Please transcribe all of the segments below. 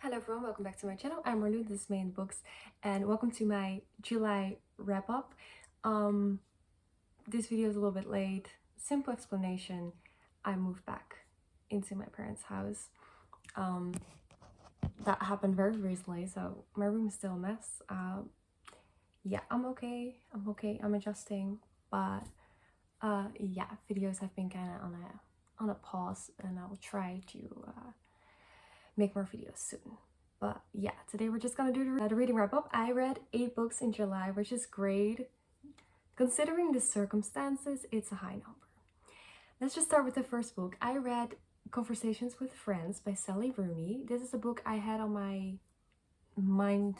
Hello everyone, welcome back to my channel. I'm Marlou, this is May in Books, and welcome to my July wrap-up. This video is a little bit late. Simple explanation, I moved back into my parents' house. That happened very recently, so my room is still a mess. Yeah, I'm okay, I'm adjusting, but yeah, videos have been kind of on a pause, and I'll try to make more videos soon. But yeah, today we're just gonna do the reading wrap up. I read 8 books in July, which is great. Considering the circumstances, it's a high number. Let's just start with the first book. I read Conversations with Friends by Sally Rooney. This is a book I had on my mind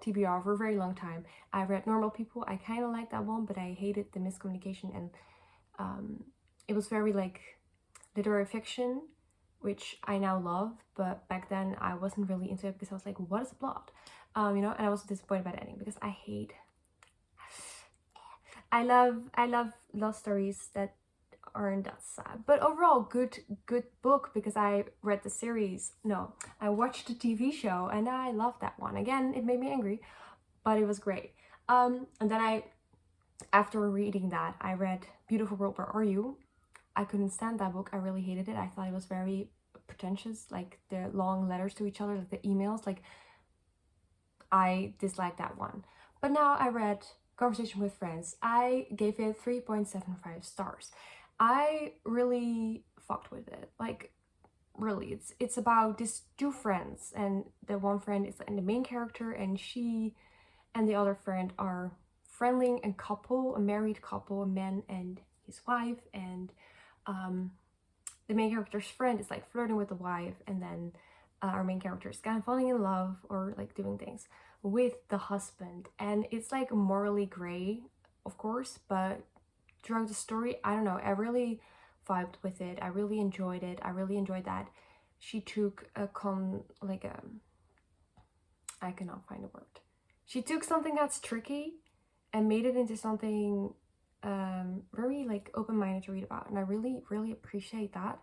TBR for a very long time. I read Normal People. I kind of liked that one, but I hated the miscommunication, and it was very like literary fiction, which I now love, but back then I wasn't really into it because I was like, what is the plot? And I was disappointed by the ending because I love stories that aren't that sad. But overall, good book because I read the series. No, I watched the TV show and I loved that one. Again, it made me angry, but it was great. And then after reading that, I read Beautiful World, Where Are You? I couldn't stand that book. I really hated it. I thought it was very pretentious, like the long letters to each other, like the emails. Like, I disliked that one. But now I read Conversation with Friends. I gave it 3.75 stars. I really fucked with it. Like, really, it's about these two friends, and the one friend is the main character, and she and the other friend are friendly and couple, a married couple, a man and his wife, and the main character's friend is like flirting with the wife, and then our main character is kind of falling in love or like doing things with the husband, and it's like morally gray, of course, but throughout the story, I don't know, I really vibed with it. I really enjoyed it. I really enjoyed that she took I cannot find a word. She took something that's tricky and made it into something very like open-minded to read about, and I really appreciate that.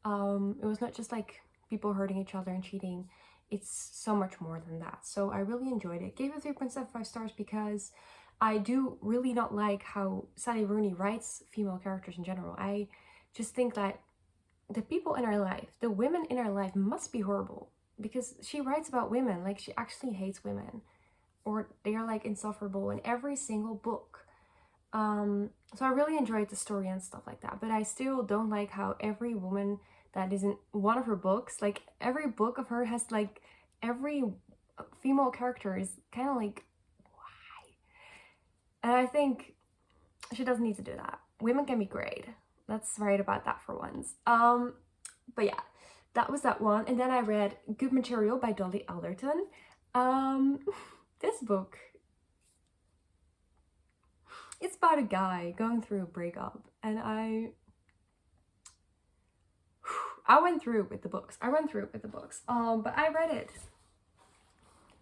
It was not just like people hurting each other and cheating. It's so much more than that, so I really enjoyed it. Gave it 3.75 stars because I do really not like how Sally Rooney writes female characters in general. I just think that the people in her life, the women in her life, must be horrible, because she writes about women like she actually hates women, or they are like insufferable in every single book. So I really enjoyed the story and stuff like that, but I still don't like how every woman that isn't one of her books, like every book of her has like every female character is kind of like, why? And I think she doesn't need to do that. Women can be great. Let's write about that for once. But yeah, that was that one. And then I read Good Material by Dolly Alderton. This book, it's about a guy going through a breakup, and I went through with the books. But I read it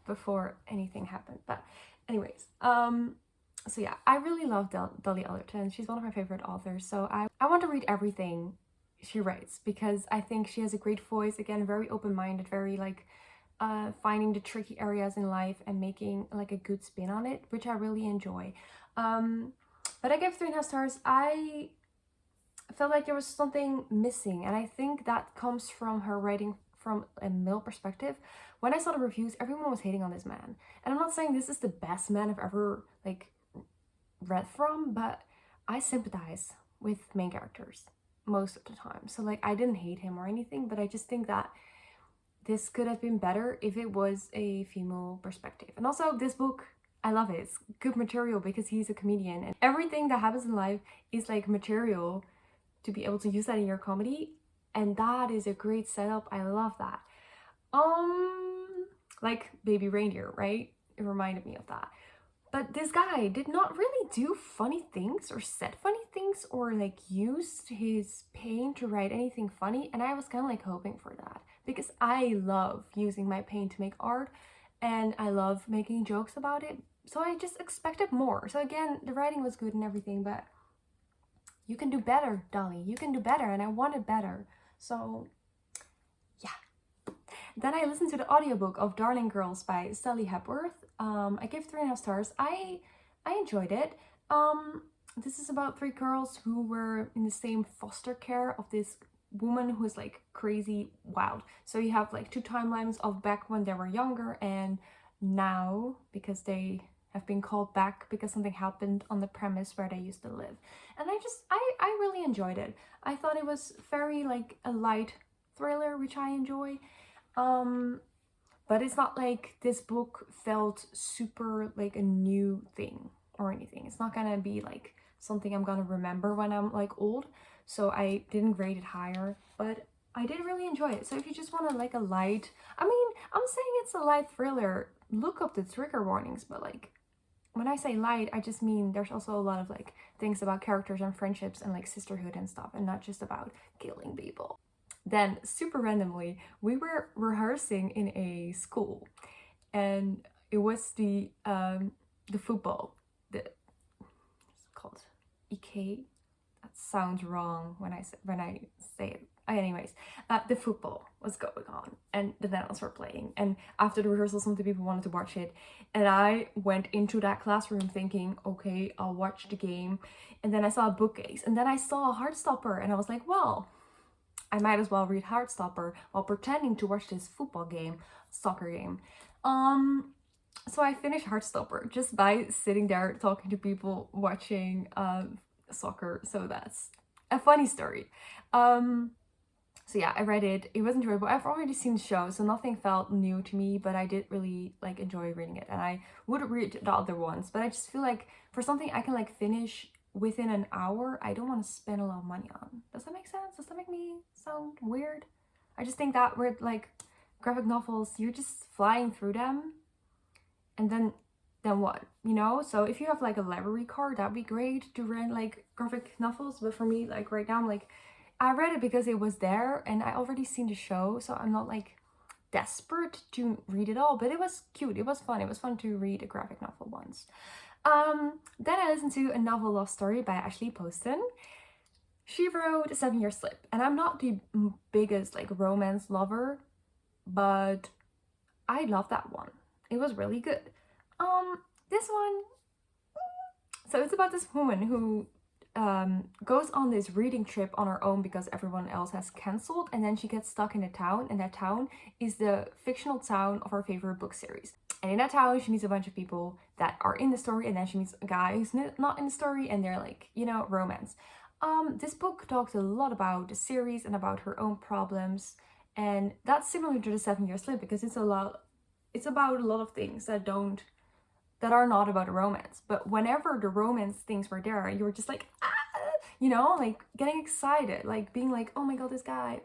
before anything happened. But anyways, so yeah, I really love Dolly Alderton. She's one of my favorite authors, so I want to read everything she writes because I think she has a great voice. Again, very open-minded, very like finding the tricky areas in life and making like a good spin on it, which I really enjoy. But I gave 3.5 stars. I felt like there was something missing, and I think that comes from her writing from a male perspective. When I saw the reviews, everyone was hating on this man, and I'm not saying this is the best man I've ever like read from, but I sympathize with main characters most of the time. So like, I didn't hate him or anything, but I just think that this could have been better if it was a female perspective. And also, this book, I love it. It's good material because he's a comedian, and everything that happens in life is like material to be able to use that in your comedy, and that is a great setup. I love that. Like Baby Reindeer, right? It reminded me of that. But this guy did not really do funny things or said funny things or like used his pain to write anything funny, and I was kind of like hoping for that because I love using my pain to make art, and I love making jokes about it, so I just expected more. So again, the writing was good and everything, but you can do better, Dolly. You can do better, and I wanted better. So yeah. Then I listened to the audiobook of Darling Girls by Sally Hepworth. I gave 3.5 stars. I enjoyed it. This is about 3 girls who were in the same foster care of this woman who is like crazy wild. So you have like 2 timelines of back when they were younger and now, because they have been called back because something happened on the premise where they used to live. And I really enjoyed it. I thought it was very like a light thriller, which I enjoy. But it's not like this book felt super like a new thing or anything. It's not gonna be like something I'm gonna remember when I'm like old. So I didn't rate it higher, but I did really enjoy it. So if you just want to like a light, I mean, I'm saying it's a light thriller, look up the trigger warnings, but like when I say light, I just mean there's also a lot of like things about characters and friendships and like sisterhood and stuff, and not just about killing people. Then super randomly, we were rehearsing in a school, and it was the football. It's called EK. That sounds wrong when I say it. Anyways, the football was going on and the Netherlands were playing, and after the rehearsal some people wanted to watch it, and I went into that classroom thinking, okay, I'll watch the game. And then I saw a bookcase, and then I saw a Heartstopper, and I was like, well, I might as well read Heartstopper while pretending to watch this football game, soccer game. So I finished Heartstopper just by sitting there talking to people watching soccer. So that's a funny story. So yeah, I read it. It was enjoyable. I've already seen the show, so nothing felt new to me, but I did really like enjoy reading it, and I would read the other ones, but I just feel like for something I can like finish within an hour, I don't want to spend a lot of money on. Does that make sense? Does that make me sound weird? I just think that with like graphic novels, you're just flying through them, and then what, you know? So if you have like a library card, that'd be great to rent like graphic novels, but for me, like right now, I'm like, I read it because it was there and I already seen the show, so I'm not like desperate to read it all, but it was cute, it was fun. It was fun to read a graphic novel once. Then I listened to a novel love story by Ashley Poston. She wrote A 7 Year Slip, and I'm not the biggest like romance lover, but I love that one. It was really good. This one, so it's about this woman who goes on this reading trip on her own because everyone else has cancelled, and then she gets stuck in a town, and that town is the fictional town of her favorite book series. And in that town, she meets a bunch of people that are in the story, and then she meets a guy who's not in the story, and they're like, you know, romance. This book talks a lot about the series and about her own problems, and that's similar to The 7 Year Slip because it's about a lot of things that are not about a romance. But whenever the romance things were there, you were just like, ah! You know, like getting excited, like being like, oh my god, this guy.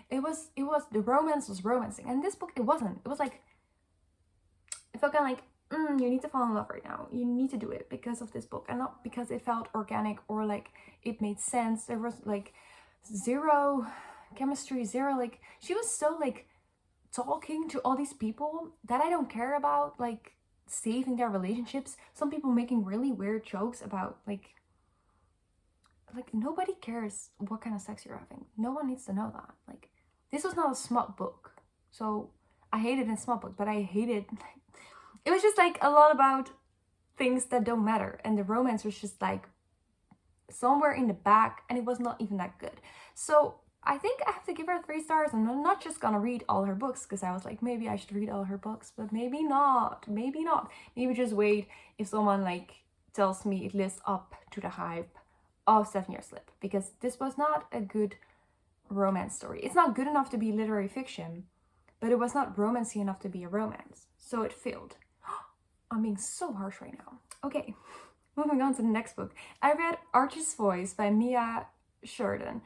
It was the romance was romancing. And this book, it wasn't. It was like, it felt kind of like, you need to fall in love right now. You need to do it because of this book, and not because it felt organic or like it made sense. There was like zero chemistry, zero, like she was so like talking to all these people that I don't care about, like saving their relationships. Some people making really weird jokes about like nobody cares what kind of sex you're having. No one needs to know that. Like, this was not a smut book, so I hated in smut books, but I hated it was just like a lot about things that don't matter, and the romance was just like somewhere in the back, and it was not even that good. So I think I have to give her 3 stars, and I'm not just gonna read all her books because I was like, maybe I should read all her books, but maybe not. Maybe just wait if someone like tells me it lives up to the hype of 7 Year Slip, because this was not a good romance story. It's not good enough to be literary fiction, but it was not romancy enough to be a romance, so it failed. I'm being so harsh right now. Okay, moving on to the next book. I read Archer's Voice by Mia Sheridan.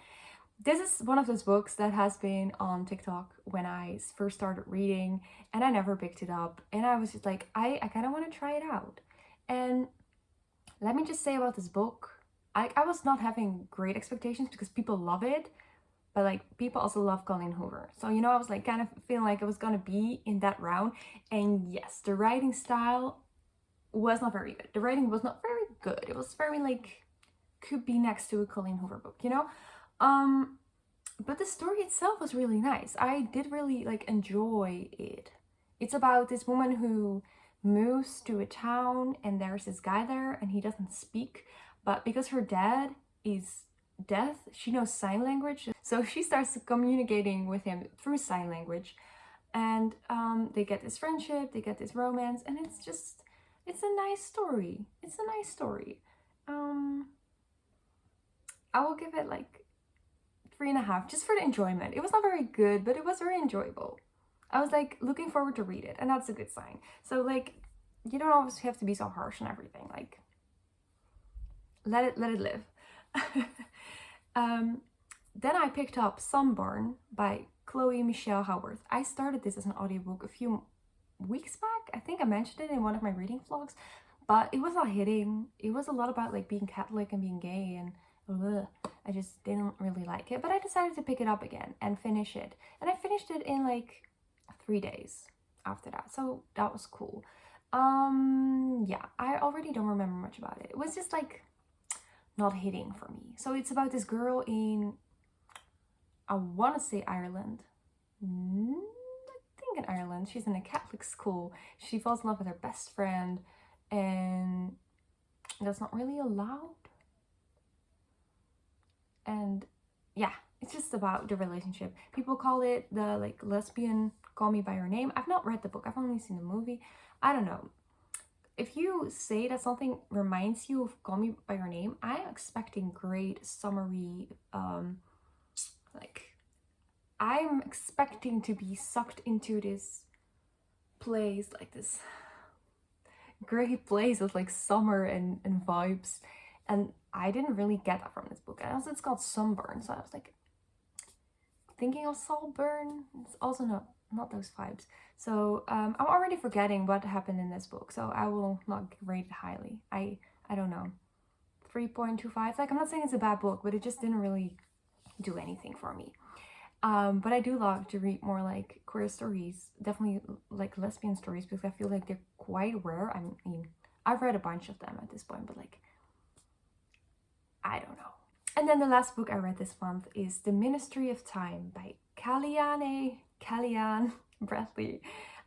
This is one of those books that has been on TikTok when I first started reading, and I never picked it up, and I was just like, I kind of want to try it out. And let me just say about this book, I was not having great expectations because people love it, but like people also love Colleen Hoover. So, you know, I was like kind of feeling like I was gonna be in that round. And yes, the writing style was not very good. The writing was not very good. It was very like, could be next to a Colleen Hoover book, you know? but the story itself was really nice. I did really like enjoy it. It's about this woman who moves to a town and there's this guy there and he doesn't speak, but because her dad is deaf, she knows sign language, so she starts communicating with him through sign language, and they get this friendship, they get this romance, and it's a nice story. It's a nice story. I will give it like 3.5 just for the enjoyment. It was not very good, but it was very enjoyable. I was like looking forward to read it, and that's a good sign. So like, you don't always have to be so harsh on everything. Like, let it live. Then I picked up Sunburn by Chloe Michelle Howarth. I started this as an audiobook a few weeks back. I think I mentioned it in one of my reading vlogs, but it was not hitting. It was a lot about like being Catholic and being gay, and I just didn't really like it. But I decided to pick it up again and finish it. And I finished it in like 3 days after that. So that was cool. Yeah, I already don't remember much about it. It was just like not hitting for me. So it's about this girl in, I want to say Ireland. I think in Ireland. She's in a Catholic school. She falls in love with her best friend, and that's not really allowed. And yeah, it's just about the relationship. People call it the like lesbian Call Me by Your Name. I've not read the book. I've only seen the movie. I don't know. If you say that something reminds you of Call Me by Your Name, I'm expecting great summery, like, I'm expecting to be sucked into this place, like this great place of like summer and vibes. And I didn't really get that from this book. And also it's called Sunburn, so I was like thinking of Saltburn. It's also not those vibes. So I'm already forgetting what happened in this book, so I will not rate it highly. I don't know, 3.25. Like, I'm not saying it's a bad book, but it just didn't really do anything for me. But I do love to read more like queer stories, definitely like lesbian stories, because I feel like they're quite rare. I mean, I've read a bunch of them at this point, but like, I don't know. And then the last book I read this month is The Ministry of Time by Kaliane Bradley.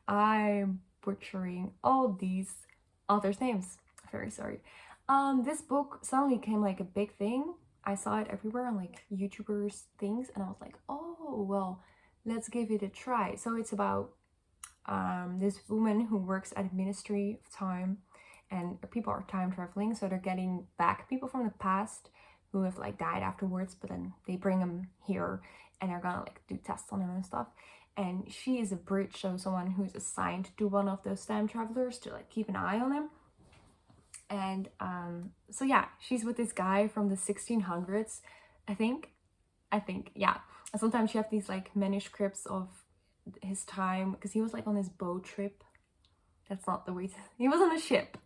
I'm butchering all these authors' names. Very sorry. This book suddenly came like a big thing. I saw it everywhere on like YouTubers things, and I was like, oh well, let's give it a try. So it's about this woman who works at a Ministry of Time, and people are time traveling, so they're getting back people from the past who have like died afterwards, but then they bring them here and they're gonna like do tests on them and stuff. And she is a bridge, so someone who's assigned to one of those time travelers to like keep an eye on them. And so yeah, she's with this guy from the 1600s, I think, yeah. And sometimes you have these like manuscripts of his time, because he was like on his boat trip. That's not the way to, he was on a ship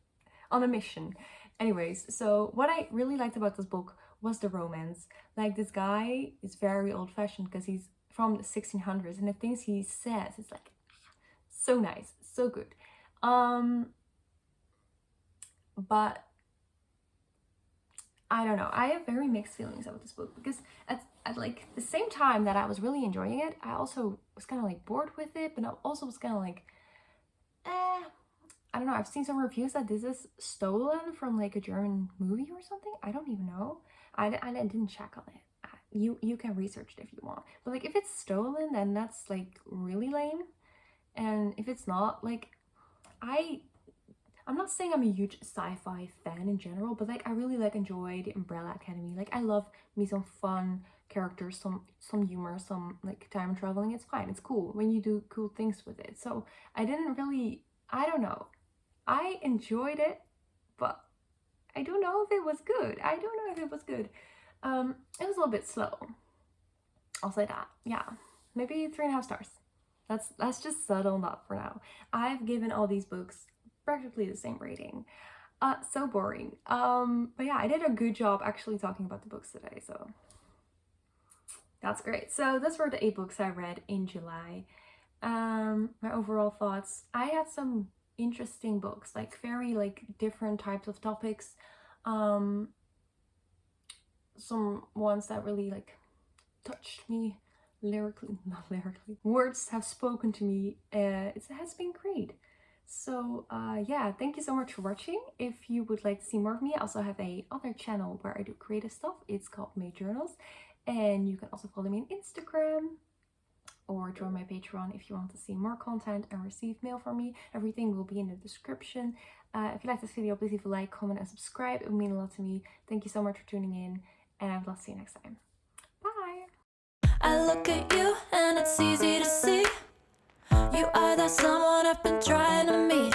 on a mission. Anyways, so what I really liked about this book was the romance. Like, this guy is very old-fashioned because he's from the 1600s, and the things he says is like so nice, so good. But I don't know, I have very mixed feelings about this book, because at like the same time that I was really enjoying it, I also was kind of like bored with it, but I also was kind of like, I don't know, I've seen some reviews that this is stolen from like a German movie or something. I don't even know. I didn't check on it. You can research it if you want. But like, if it's stolen, then that's like really lame. And if it's not, like, I'm not saying I'm a huge sci-fi fan in general, but like, I really like enjoy the Umbrella Academy. Like, I love me some fun characters, some humor, some like time traveling. It's fine, it's cool when you do cool things with it. So I didn't really, I don't know, I enjoyed it, but I don't know if it was good. It was a little bit slow, I'll say that. Yeah, maybe 3.5 stars. Let's just settle on that for now. I've given all these books practically the same rating. So boring. But yeah, I did a good job actually talking about the books today, so that's great. So those were the 8 books I read in July. My overall thoughts, I had some interesting books, like very like different types of topics. Some ones that really like touched me lyrically, not lyrically. Words have spoken to me. It has been great. So yeah, thank you so much for watching. If you would like to see more of me, I also have a other channel where I do creative stuff. It's called May Journals, and you can also follow me on Instagram or join my Patreon if you want to see more content and receive mail from me. Everything will be in the description. If you like this video, please leave a like, comment, and subscribe. It would mean a lot to me. Thank you so much for tuning in, and I would love to see you next time. Bye! I look at you and it's easy to see you are that someone I've been trying to meet.